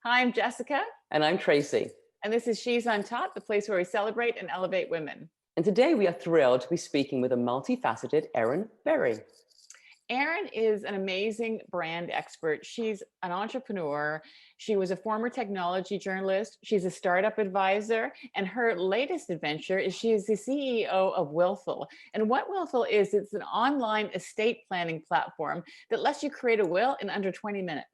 Hi, I'm Jessica, And I'm Tracy. and this is She's on Top, the place where we celebrate and elevate women. And today we are thrilled to be speaking with a multifaceted Erin Bury. Erin is an amazing brand expert. She's an entrepreneur. She was a former technology journalist. She's a startup advisor. And her latest adventure is she is the CEO of Willful. And what Willful is, it's an online estate planning platform that lets you create a will in under 20 minutes.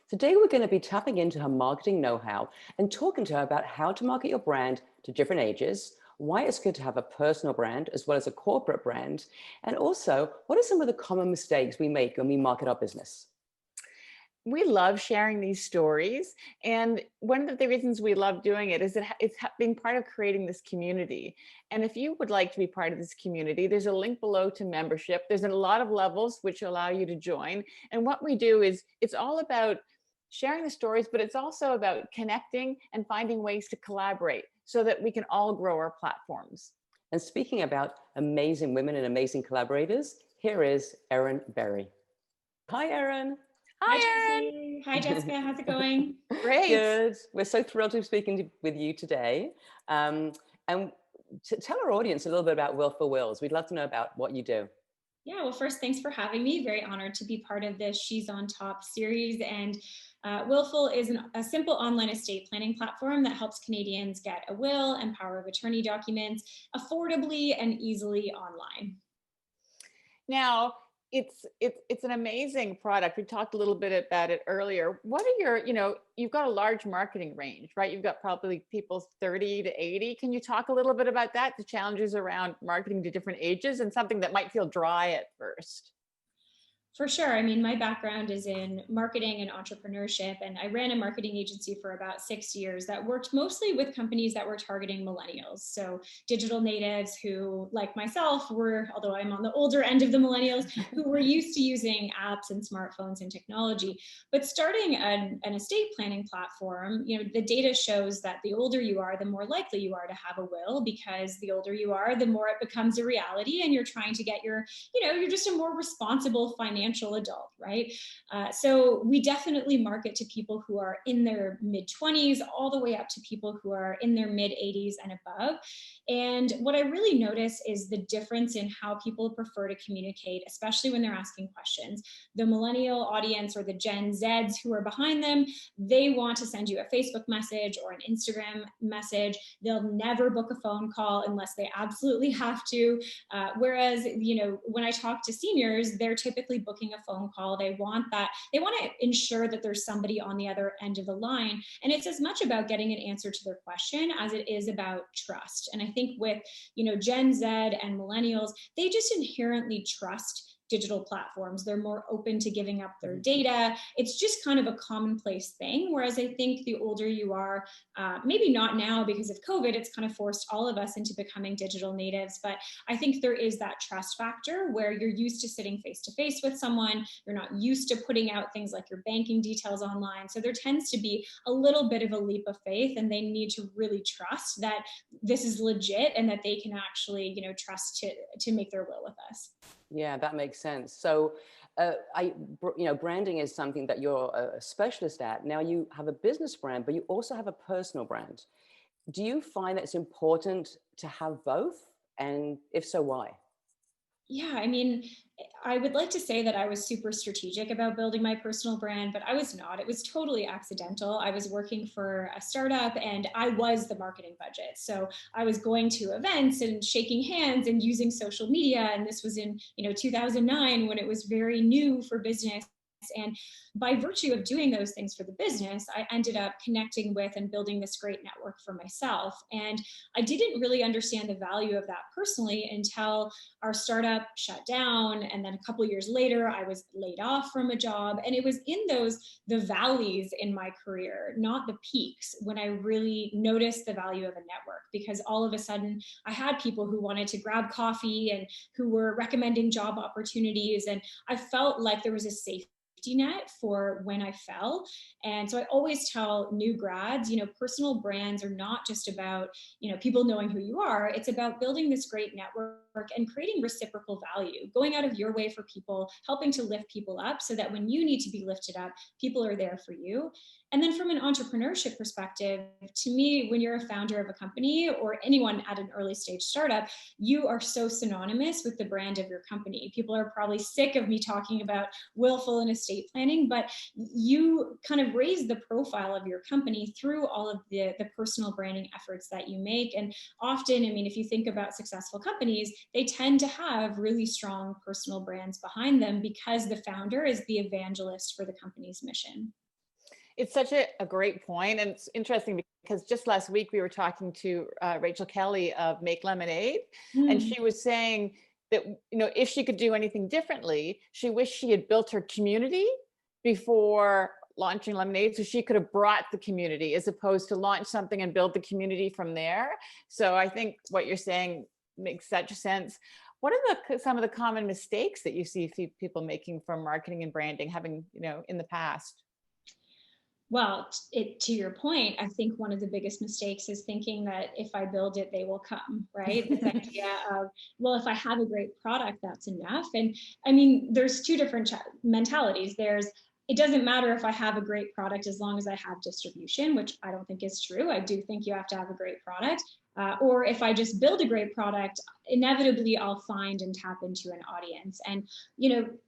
Today we're going to be tapping into her marketing know-how and talking to her about how to market your brand to different ages, why it's good to have a personal brand as well as a corporate brand, and also what are some of the common mistakes we make when we market our business. We love sharing these stories, and one of the reasons we love doing it is being part of creating this community. And if you would like to be part of this community, there's a link below to membership. There's a lot of levels which allow you to join, and what we do is it's all about sharing the stories, but it's also about connecting and finding ways to collaborate so that we can all grow our platforms. And speaking about amazing women and amazing collaborators, here is Erin Bury. Hi, Erin. Hi, Hi, Erin. Tracy. Hi, Jessica. How's it going? Great. Good. We're so thrilled to be speaking with you today. And to tell our audience a little bit about Willful Wills. We'd love to know about what you do. Yeah, well, first, thanks for having me. Very honored to be part of this She's on Top series. And Willful is a simple online estate planning platform that helps Canadians get a will and power of attorney documents affordably and easily online. Now, it's an amazing product. We talked a little bit about it earlier. What are you've got a large marketing range, right? You've got probably people 30 to 80. Can you talk a little bit about that, the challenges around marketing to different ages and something that might feel dry at first? For sure. I mean, my background is in marketing and entrepreneurship, and I ran a marketing agency for about 6 years that worked mostly with companies that were targeting millennials. So, digital natives who, like myself, were, although I'm on the older end of the millennials, who were used to using apps and smartphones and technology. But starting an estate planning platform, the data shows that the older you are, the more likely you are to have a will, because the older you are, the more it becomes a reality, and you're trying to get you're just a more responsible financial adult, right? So we definitely market to people who are in their mid 20s, all the way up to people who are in their mid 80s and above. And what I really notice is the difference in how people prefer to communicate, especially when they're asking questions. The millennial audience or the Gen Zs who are behind them, they want to send you a Facebook message or an Instagram message. They'll never book a phone call unless they absolutely have to. Whereas, when I talk to seniors, they're typically booking a phone call. They want to ensure that there's somebody on the other end of the line. And it's as much about getting an answer to their question as it is about trust. And I think with, Gen Z and millennials, they just inherently trust digital platforms. They're more open to giving up their data. It's just kind of a commonplace thing. Whereas I think the older you are, maybe not now because of COVID, it's kind of forced all of us into becoming digital natives. But I think there is that trust factor where you're used to sitting face to face with someone. You're not used to putting out things like your banking details online. So there tends to be a little bit of a leap of faith, and they need to really trust that this is legit and that they can actually, trust to make their will with us. Yeah, that makes sense. So, branding is something that you're a specialist at. Now you have a business brand, but you also have a personal brand. Do you find that it's important to have both? And if so, why? Yeah, I mean, I would like to say that I was super strategic about building my personal brand, but I was not. It was totally accidental. I was working for a startup and I was the marketing budget. So I was going to events and shaking hands and using social media. And this was in, 2009 when it was very new for business. And by virtue of doing those things for the business, I ended up connecting with and building this great network for myself. And I didn't really understand the value of that personally until our startup shut down. And then a couple of years later, I was laid off from a job. And it was in the valleys in my career, not the peaks, when I really noticed the value of a network, because all of a sudden I had people who wanted to grab coffee and who were recommending job opportunities. And I felt like there was a safety net for when I fell. And so I always tell new grads, personal brands are not just about, people knowing who you are. It's about building this great network and creating reciprocal value, going out of your way for people, helping to lift people up so that when you need to be lifted up, people are there for you. And then from an entrepreneurship perspective, to me, when you're a founder of a company or anyone at an early stage startup, you are so synonymous with the brand of your company. People are probably sick of me talking about Willful and estate planning, but you kind of raise the profile of your company through all of the personal branding efforts that you make. And often, I mean, if you think about successful companies, they tend to have really strong personal brands behind them because the founder is the evangelist for the company's mission. It's such a great point. And it's interesting because just last week we were talking to Rachel Kelly of Make Lemonade, and Mm. she was saying that, if she could do anything differently, she wished she had built her community before launching Lemonade, so she could have brought the community as opposed to launch something and build the community from there. So I think what you're saying makes such sense. What are some of the common mistakes that you see people making from marketing and branding, having, in the past? Well, to your point, I think one of the biggest mistakes is thinking that if I build it, they will come, right? This idea of, well, if I have a great product, that's enough. And I mean, there's two different mentalities. It doesn't matter if I have a great product as long as I have distribution, which I don't think is true. I do think you have to have a great product. Or if I just build a great product, inevitably I'll find and tap into an audience. And,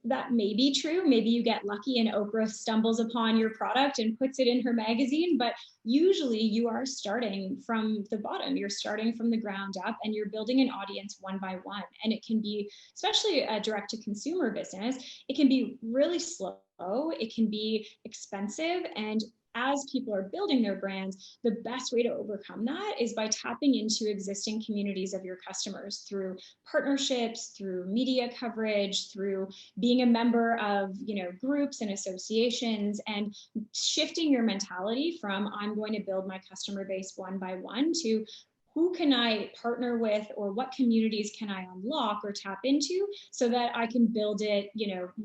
that may be true. Maybe you get lucky and Oprah stumbles upon your product and puts it in her magazine, but usually you are starting from the bottom. You're starting from the ground up and you're building an audience one by one. And it can be, especially a direct to consumer business, it can be really slow. It can be expensive. And as people are building their brands, the best way to overcome that is by tapping into existing communities of your customers through partnerships, through media coverage, through being a member of, groups and associations, and shifting your mentality from I'm going to build my customer base one by one to who can I partner with, or what communities can I unlock or tap into so that I can build it,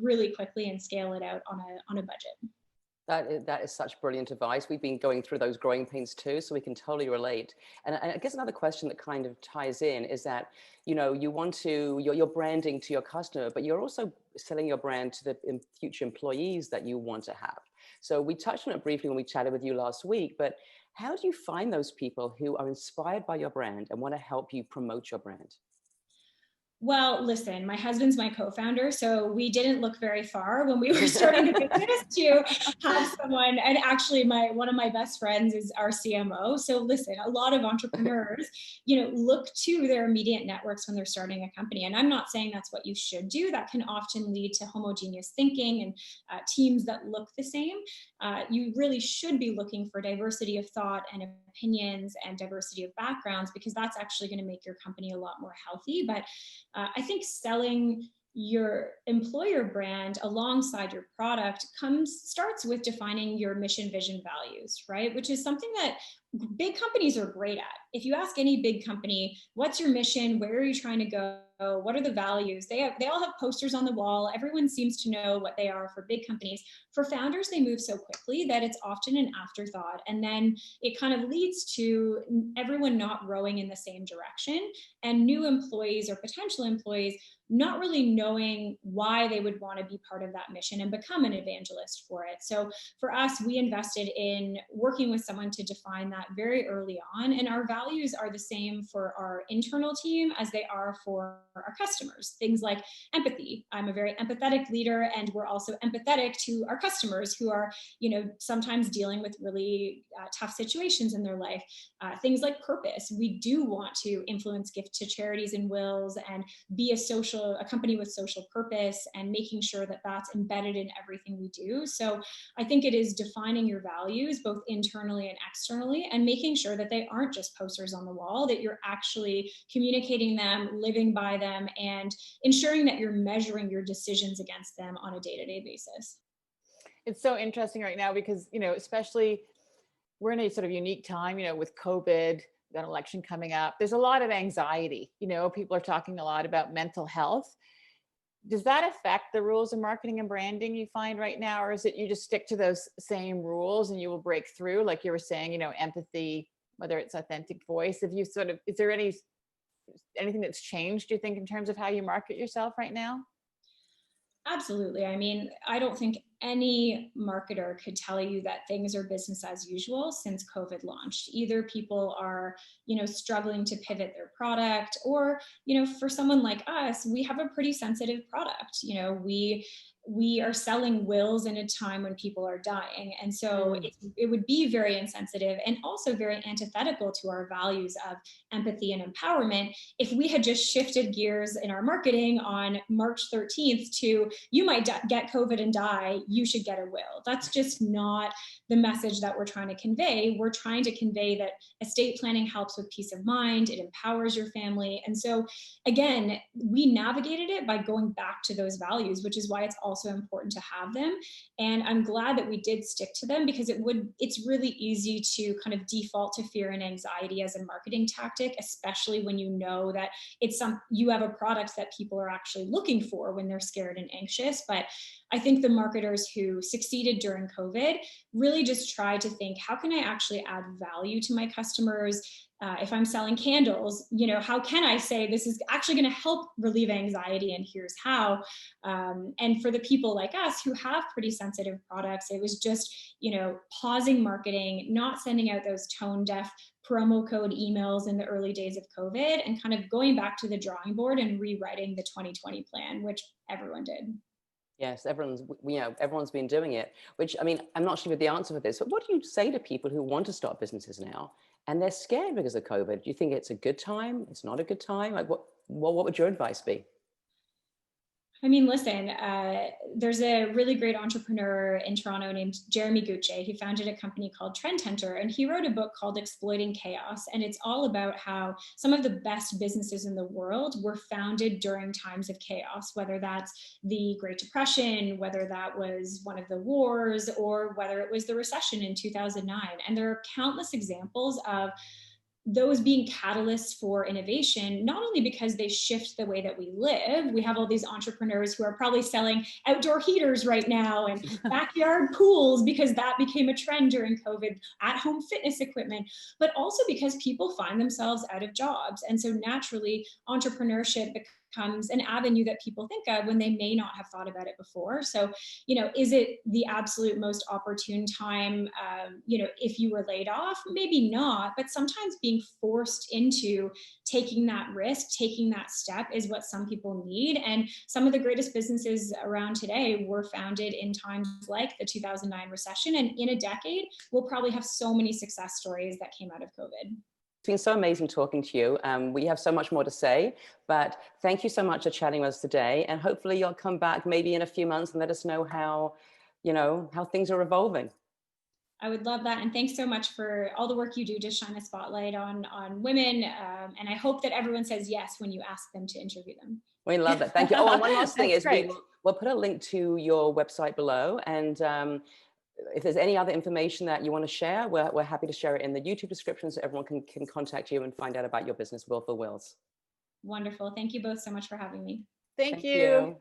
really quickly and scale it out on a budget. That is such brilliant advice. We've been going through those growing pains too, so we can totally relate. And I guess another question that kind of ties in is that, you're branding to your customer, but you're also selling your brand to the future employees that you want to have. So we touched on it briefly when we chatted with you last week, but how do you find those people who are inspired by your brand and want to help you promote your brand? Well, listen, my husband's my co-founder, so we didn't look very far when we were starting the business to have someone. And actually, one of my best friends is our CMO. So listen, a lot of entrepreneurs, look to their immediate networks when they're starting a company. And I'm not saying that's what you should do. That can often lead to homogeneous thinking and teams that look the same. You really should be looking for diversity of thought and opinions and diversity of backgrounds, because that's actually going to make your company a lot more healthy. But I think selling your employer brand alongside your product starts with defining your mission, vision, values, right? Which is something that big companies are great at. If you ask any big company, what's your mission? Where are you trying to go? What are the values? They all have posters on the wall. Everyone seems to know what they are for big companies. For founders, they move so quickly that it's often an afterthought. And then it kind of leads to everyone not rowing in the same direction, and new employees or potential employees not really knowing why they would want to be part of that mission and become an evangelist for it. So for us, we invested in working with someone to define that very early on. And our values are the same for our internal team as they are for our customers. Things like empathy. I'm a very empathetic leader, and we're also empathetic to our customers who are, sometimes dealing with really tough situations in their life. Things like purpose. We do want to influence gift to charities and wills and be a company with social purpose, and making sure that that's embedded in everything we do. So I think it is defining your values both internally and externally, and making sure that they aren't just posters on the wall, that you're actually communicating them, living by them, and ensuring that you're measuring your decisions against them on a day-to-day basis. It's so interesting right now because, especially we're in a sort of unique time, with COVID, got an election coming up. There's a lot of anxiety. People are talking a lot about mental health. Does that affect the rules of marketing and branding you find right now? Or is it you just stick to those same rules and you will break through? Like you were saying, empathy, whether it's authentic voice. Is there anything that's changed, do you think, in terms of how you market yourself right now? Absolutely. I mean, I don't think any marketer could tell you that things are business as usual since COVID launched. Either people are, struggling to pivot their product, or, for someone like us, we have a pretty sensitive product. We are selling wills in a time when people are dying. And so it would be very insensitive and also very antithetical to our values of empathy and empowerment if we had just shifted gears in our marketing on March 13th to, you might get COVID and die, you should get a will. That's just not the message that we're trying to convey. We're trying to convey that estate planning helps with peace of mind, it empowers your family. And so again, we navigated it by going back to those values, which is why it's also important to have them. And I'm glad that we did stick to them, because it's really easy to kind of default to fear and anxiety as a marketing tactic, especially when you know that you have a product that people are actually looking for when they're scared and anxious. But I think the marketers who succeeded during COVID really just tried to think, how can I actually add value to my customers? If I'm selling candles, how can I say this is actually going to help relieve anxiety, and here's how? And for the people like us who have pretty sensitive products, it was just, pausing marketing, not sending out those tone deaf promo code emails in the early days of COVID, and kind of going back to the drawing board and rewriting the 2020 plan, which everyone did. Yes, everyone's been doing it, which, I mean, I'm not sure of the answer for this, but what do you say to people who want to start businesses now and they're scared because of COVID? Do you think it's a good time? It's not a good time? Like what would your advice be? I mean, listen, there's a really great entrepreneur in Toronto named Jeremy Gucce. He founded a company called Trend Hunter, and he wrote a book called Exploiting Chaos. And it's all about how some of the best businesses in the world were founded during times of chaos, whether that's the Great Depression, whether that was one of the wars, or whether it was the recession in 2009. And there are countless examples of those being catalysts for innovation, not only because they shift the way that we live. We have all these entrepreneurs who are probably selling outdoor heaters right now and backyard pools because that became a trend during COVID, at-home fitness equipment, but also because people find themselves out of jobs. And so naturally, entrepreneurship becomes an avenue that people think of when they may not have thought about it before. So, is it the absolute most opportune time? If you were laid off, maybe not, but sometimes being forced into taking that risk, taking that step is what some people need. And some of the greatest businesses around today were founded in times like the 2009 recession. And in a decade, we'll probably have so many success stories that came out of COVID. It's been so amazing talking to you. We have so much more to say, but thank you so much for chatting with us today. And hopefully you'll come back maybe in a few months and let us know how things are evolving. I would love that. And thanks so much for all the work you do to shine a spotlight on women. And I hope that everyone says yes when you ask them to interview them. We love it. Thank you. Oh, and one last thing is we'll put a link to your website below. And if there's any other information that you want to share, we're happy to share it in the YouTube description so everyone can contact you and find out about your business, Willful Wills. Wonderful. Thank you both so much for having me. Thank you.